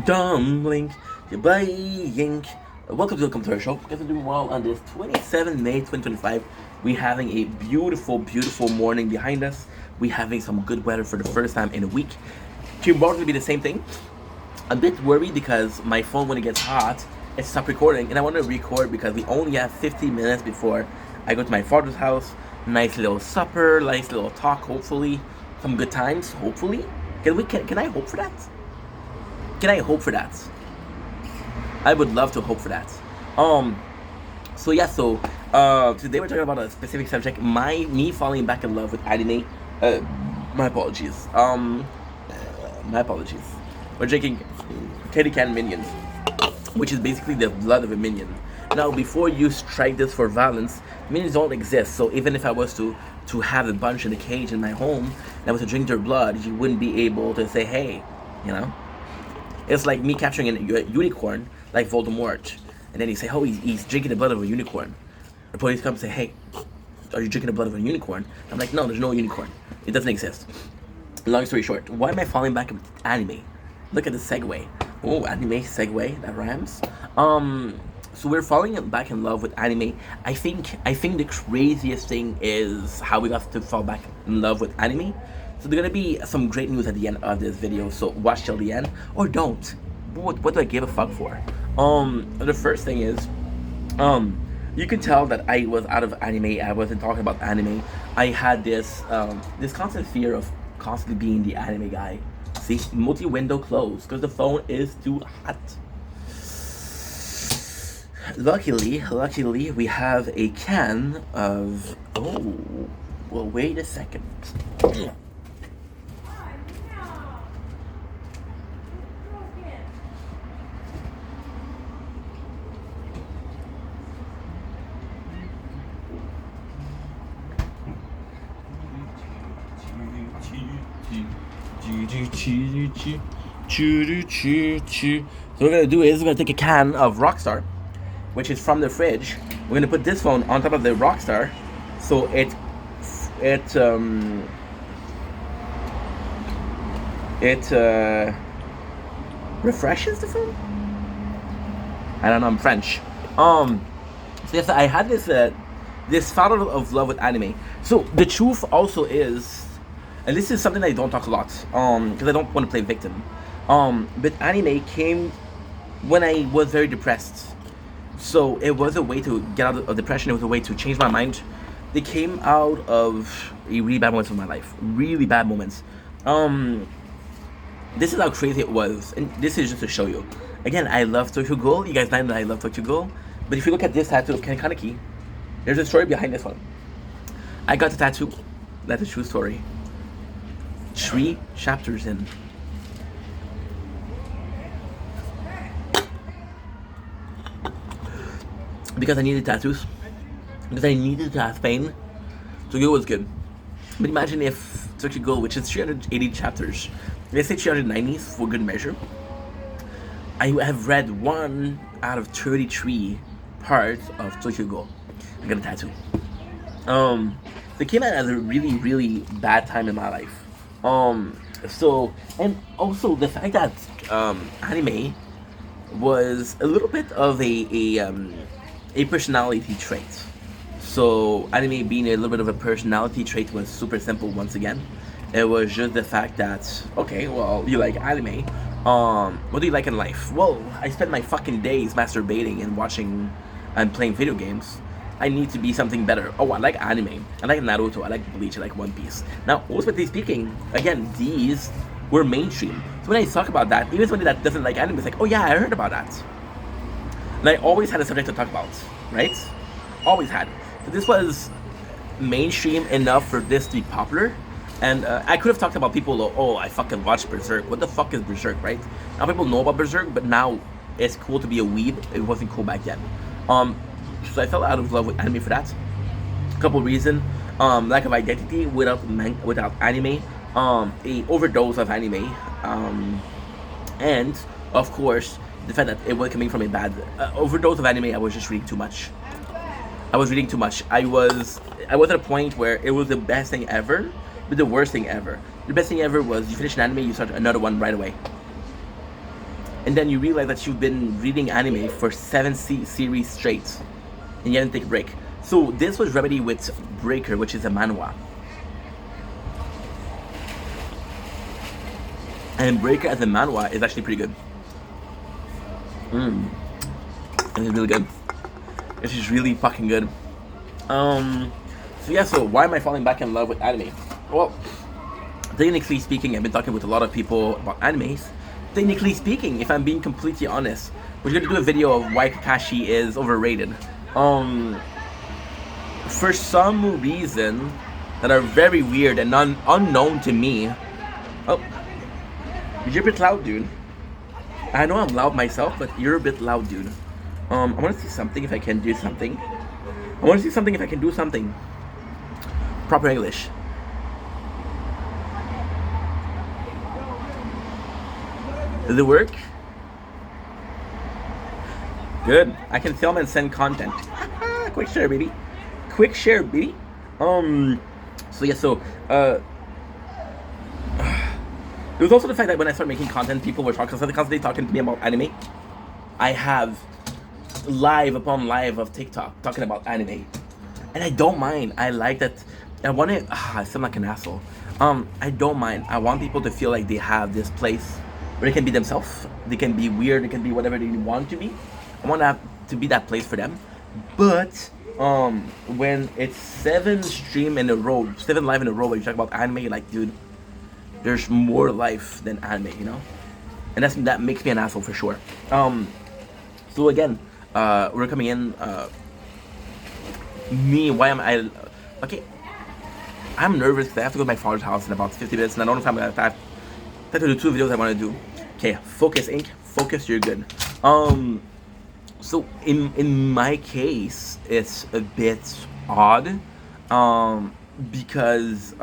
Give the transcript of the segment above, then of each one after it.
Dumpling, you're playing. Welcome to our show. Guys, are doing well on this 27 May 2025. We're having a beautiful, beautiful morning behind us. We're having some good weather for the first time in a week. Tomorrow's gonna be the same thing. A bit worried because my phone, when it gets hot, it stops recording, and I want to record because we only have 15 minutes before I go to my father's house. Nice little supper, nice little talk, hopefully. Some good times, hopefully. Can I hope for that? Can I hope for that? I would love to hope for that. Um. So today we're talking about a specific subject. Me falling back in love with anime. Uh, my apologies. My apologies. We're drinking Kitty Can Minion, which is basically the blood of a minion. Now, before you strike this for violence, minions don't exist. So even if I was to have a bunch in a cage in my home and I was to drink their blood, you wouldn't be able to say, "Hey," you know. It's like me capturing a unicorn, like Voldemort, and then you say, "Oh, he's drinking the blood of a unicorn." The police come and say, "Hey, are you drinking the blood of a unicorn?" I'm like, "No, there's no unicorn. It doesn't exist." Long story short, why am I falling back in anime? Look at the segue. Oh, anime segue, that rhymes. So we're falling back in love with anime. I think the craziest thing is how we got to fall back in love with anime. So there's gonna be some great news at the end of this video. So watch till the end or don't. What do I give a fuck for? The first thing is, you can tell that I was out of anime. I wasn't talking about anime. I had this constant fear of constantly being the anime guy. See, multi-window closed because the phone is too hot. Luckily, we have a can of. Oh, well, wait a second. So what we're gonna do is we're gonna take a can of Rockstar, which is from the fridge. We're gonna put this phone on top of the Rockstar, so it refreshes the phone. I don't know. I'm French. So yes, I had this thought of love with anime. So the truth also is, and this is something I don't talk a lot, because I don't want to play victim. But anime came when I was very depressed. So it was a way to get out of depression. It was a way to change my mind. They came out of a really bad moments of my life, really bad moments. This is how crazy it was, and this is just to show you. Again, I love Tokyo Ghoul. You guys know that I love Tokyo Ghoul. But if you look at this tattoo of Ken Kaneki, there's a story behind this one. I got the tattoo. That's a true story. 3 chapters in. Because I needed tattoos. Because I needed to have pain. Tokyo was good. But imagine if Tokyo Ghoul, which is 380 chapters, let's say 390 for good measure, I have read 1 out of 33 parts of Tokyo Ghoul. I got a tattoo. They came out at a really, really bad time in my life. So, and also the fact that anime was a little bit of a personality trait. So anime being a little bit of a personality trait was super simple once again. It was just the fact that, okay, well, you like anime. What do you like in life? Well, I spend my fucking days masturbating and watching and playing video games. I need to be something better. Oh, I like anime. I like Naruto. I like Bleach. I like One Piece. Now, ultimately speaking, again, these were mainstream. So when I talk about that, even somebody that doesn't like anime is like, oh yeah, I heard about that. And I always had a subject to talk about, right? Always had. So this was mainstream enough for this to be popular. And I could have talked about people, oh, I fucking watched Berserk. What the fuck is Berserk, right? Now people know about Berserk, but now it's cool to be a weeb. It wasn't cool back then. So I fell out of love with anime for that. Couple reasons: lack of identity without anime, a overdose of anime, and of course the fact that it was coming from a bad overdose of anime. I was just reading too much. I was reading too much. I was at a point where it was the best thing ever, but the worst thing ever. The best thing ever was you finish an anime, you start another one right away. and then you realize that you've been reading anime for seven series straight, and you didn't take a break. So this was remedy with Breaker, which is a manhwa. And Breaker as a manhwa is actually pretty good. And it's really good. It's just really fucking good. So yeah, so why am I falling back in love with anime? Well, technically speaking, I've been talking with a lot of people about animes. Technically speaking, if I'm being completely honest, we're gonna do a video of why Kakashi is overrated. For some reason that are very weird and unknown to me. Oh, you're a bit loud, dude. I know I'm loud myself, but you're a bit loud, dude. I want to see something if I can do something. I want to see something if I can do something. Proper English. Does it work? Good. I can film and send content. Quick share, baby. Quick share, baby. So yeah, so it was also the fact that when I started making content, people were constantly talking to me about anime. I have live upon live of TikTok talking about anime, and I don't mind. I like that. I want to. I sound like an asshole. I don't mind. I want people to feel like they have this place where they can be themselves. They can be weird. They can be whatever they want to be. I want to be that place for them. But when it's 7 live in a row, where you talk about anime, you're like, dude, there's more life than anime, you know? And that makes me an asshole for sure. So again, we're coming in. Why am I? Okay, I'm nervous because I have to go to my father's house in about 50 minutes, and I don't know if I'm gonna have to do 2 videos I want to do. Okay, focus, Ink. Focus. You're good. So in my case, it's a bit odd, because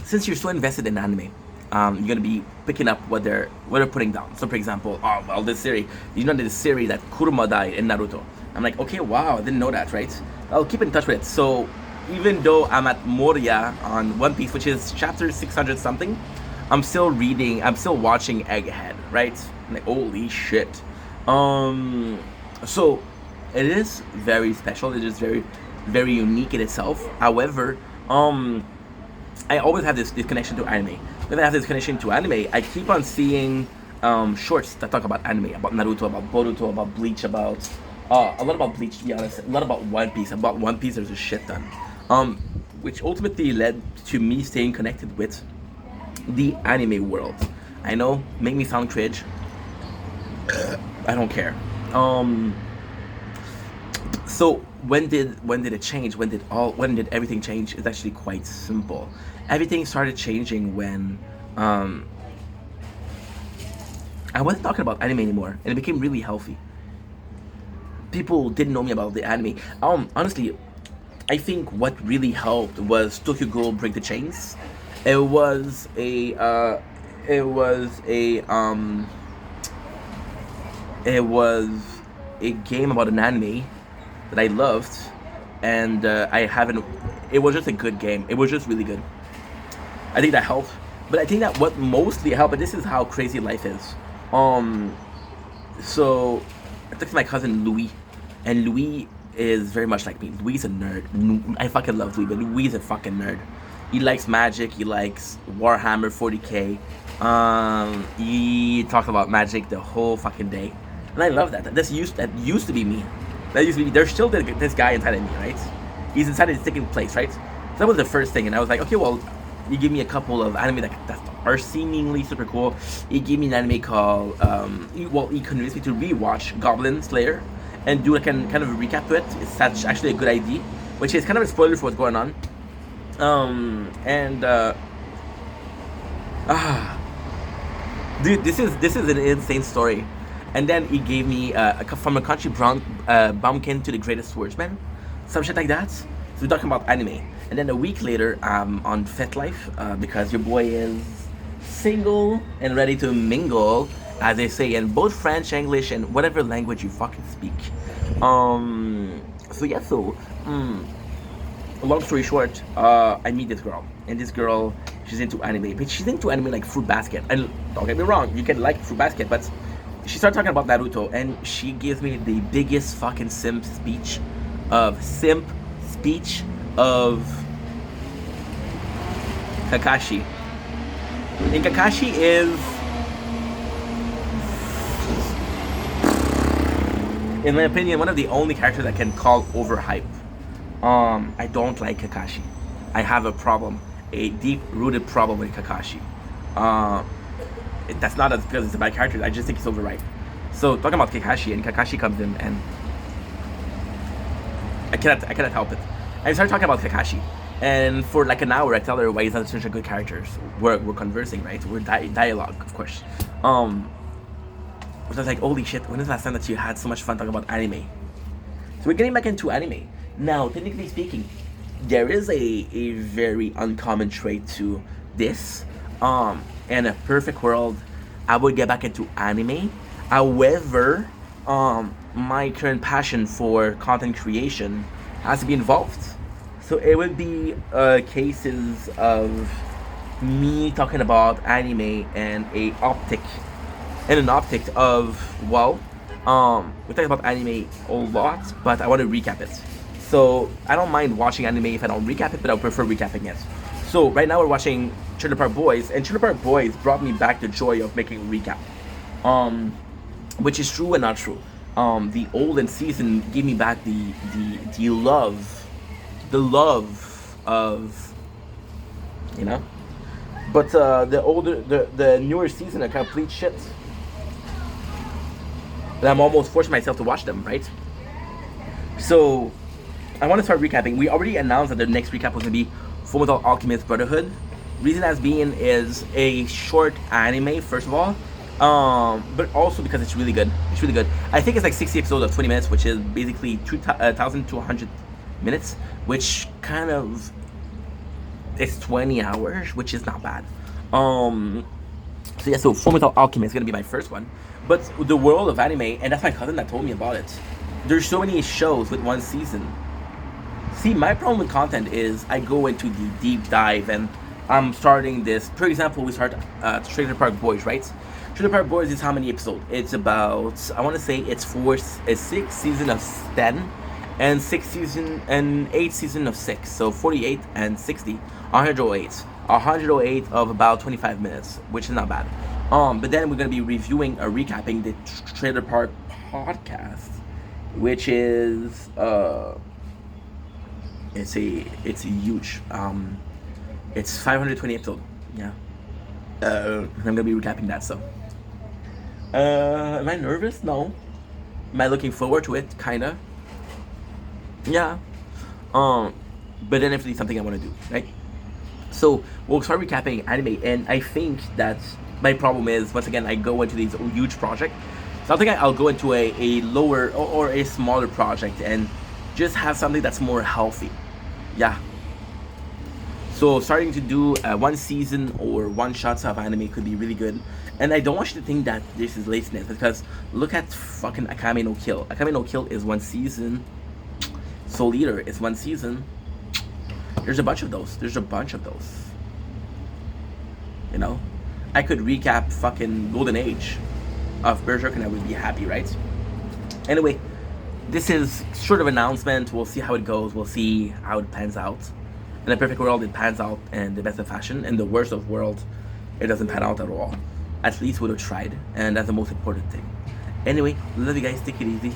since you're so invested in anime, you're gonna be picking up what they're putting down. So for example, this series, this series that Kurama died in Naruto. I'm like, okay, wow, I didn't know that, right? I'll keep in touch with it. So even though I'm at Moria on One Piece, which is chapter 600 something, I'm still watching Egghead, right? I'm like, holy shit. So it is very special. It is very, very unique in itself. However, I always have this connection to anime. When I have this connection to anime, I keep on seeing shorts that talk about anime, about Naruto, about Boruto, about Bleach, about a lot about Bleach, to be honest, a lot about One Piece. About One Piece, there's a shit ton, which ultimately led to me staying connected with the anime world. I know, make me sound cringe. I don't care. So when did it change? When did everything change? It's actually quite simple. Everything started changing when I wasn't talking about anime anymore, and it became really healthy. People didn't know me about the anime. Honestly, I think what really helped was Tokyo Ghoul Break the Chains. It was a game about an anime that I loved, and it was just a good game. It was just really good. I think that helped, but I think that what mostly helped, and this is how crazy life is. So I talked to my cousin Louis, and Louis is very much like me. Louis is a nerd. I fucking love Louis, but Louis is a fucking nerd. He likes Magic. He likes Warhammer 40k. He talks about Magic the whole fucking day, and I love that. That used to be me. That used to be. There's still this guy inside of me, right? He's inside of his sticking place, right? So that was the first thing, and I was like, okay, well, you give me a couple of anime that are seemingly super cool. He gave me an anime called he convinced me to rewatch Goblin Slayer and do kind of a recap to it. It's actually a good idea, which is kind of a spoiler for what's going on. Dude, this is an insane story. And then he gave me from a country bumpkin to the greatest swordsman, some shit like that. So we're talking about anime. And then a week later, on FetLife, because your boy is single and ready to mingle, as they say in both French, English, and whatever language you fucking speak. long story short, I meet this girl, and this girl, she's into anime, but she's into anime like Fruit Basket. And don't get me wrong, you can like Fruit Basket, but she started talking about Naruto, and she gives me the biggest fucking simp speech of Kakashi. And Kakashi is, in my opinion, one of the only characters that can call overhype. I don't like Kakashi. I have a problem, a deep-rooted problem with Kakashi. That's not because it's a bad character. I just think he's overhyped. So talking about Kakashi, and Kakashi comes in, and I cannot help it. I started talking about Kakashi, and for like an hour, I tell her why he's not such a good character. We're conversing, right? We're dialogue, of course. I was like, holy shit, when is the last time that you had so much fun talking about anime? So we're getting back into anime. Now, technically speaking, there is a very uncommon trait to this. In a perfect world, I would get back into anime. However, my current passion for content creation has to be involved. So it would be cases of me talking about anime and an optic of, well, we talk about anime a lot, but I want to recap it. So I don't mind watching anime if I don't recap it, but I would prefer recapping it. So right now we're watching Trailer Park Boys, and Trailer Park Boys brought me back the joy of making a recap, which is true and not true. The olden season gave me back the love of, you know. But the newer season are complete shit. And I'm almost forcing myself to watch them, right? So I want to start recapping. We already announced that the next recap was going to be Fullmetal Alchemist Brotherhood. Reason as being is a short anime, first of all, but also because it's really good. It's really good. I think it's like 60 episodes of 20 minutes, which is basically 2,200 minutes, which kind of is 20 hours, which is not bad. So yeah, so Fullmetal Alchemist is gonna be my first one, but the world of anime, and that's my cousin that told me about it. There's so many shows with one season. See, my problem with content is I go into the deep dive, and I'm starting this. For example, we start Trailer Park Boys, right? Trailer Park Boys is how many episodes? It's about, I want to say it's 6 season of 10, and 8 season of 6. So 48 and 60, 108. 108 of about 25 minutes, which is not bad. But then we're gonna be reviewing or recapping the Trailer Park podcast, which is it's a huge it's 520 episodes. Yeah. I'm gonna be recapping that. So am I nervous? No. Am I looking forward to it? Kinda. Yeah. But then definitely something I want to do, right? So we'll start recapping anime, and I think that my problem is, once again, I go into these huge projects. So I think I'll go into a lower or a smaller project and just have something that's more healthy. Yeah. So starting to do one season or one shots of anime could be really good. And I don't want you to think that this is laziness, because look at fucking Akame no Kill. Akame no Kill is one season. Soul Eater is one season. There's a bunch of those. You know? I could recap fucking Golden Age of Berserk and I would be happy, right? Anyway, this is sort of an announcement. We'll see how it goes. We'll see how it pans out. In a perfect world, it pans out in the best of fashion. In the worst of world, it doesn't pan out at all. At least we would have tried, and that's the most important thing. Anyway, love you guys. Take it easy.